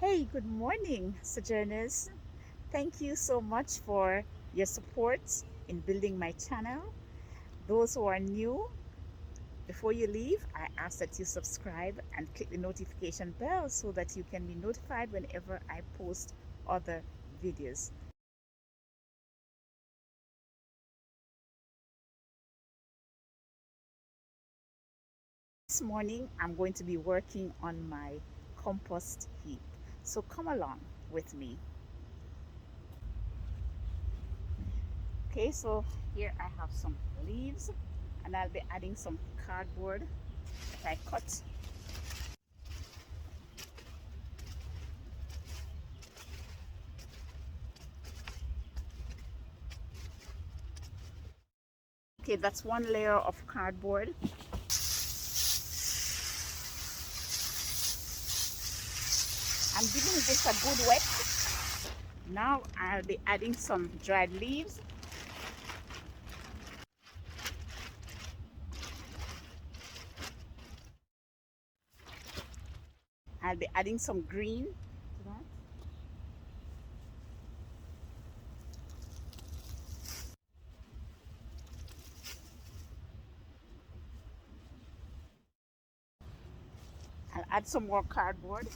Hey, good morning, Sojourners. Thank you so much for your support in building my channel. Those who are new, before you leave, I ask that you subscribe and click the notification bell so that you can be notified whenever I post other videos. This morning, I'm going to be working on my compost heap. So come along with me. Okay, so here I have some leaves and I'll be adding some cardboard that I cut. Okay, that's one layer of cardboard. I'm giving this a good wet. Now I'll be adding some dried leaves. I'll be adding some green to that. I'll add some more cardboard.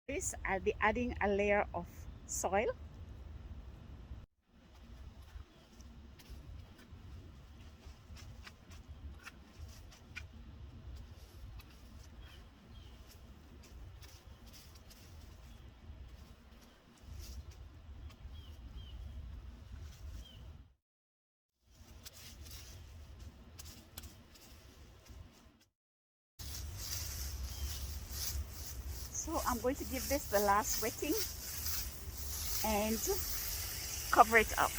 This I'll be adding a layer of soil. So I'm going to give this the last wetting and cover it up.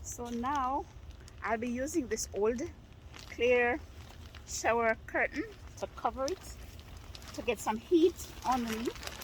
So now I'll be using this old clear shower curtain to cover it to get some heat underneath.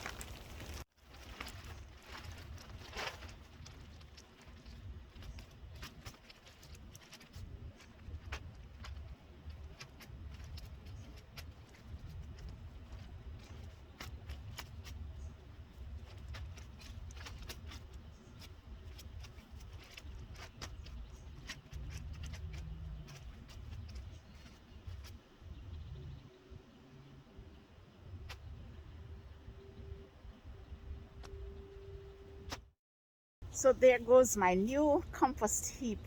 So there goes my new compost heap,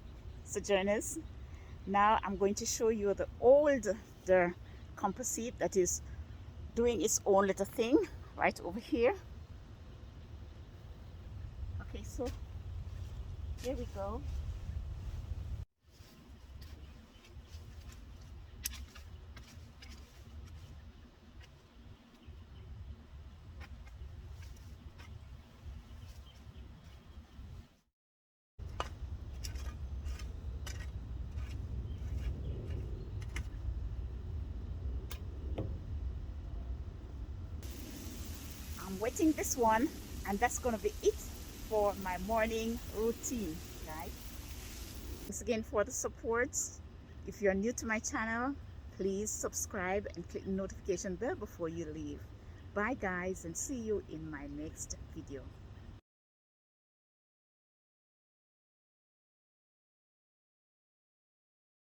Sojourners. Now I'm going to show you the older compost heap that is doing its own little thing right over here. Okay, so here we go. I'm wetting this one, and that's going to be it for my morning routine, guys. Thanks again for the support. If you're new to my channel, please subscribe and click the notification bell before you leave. Bye guys, and see you in my next video.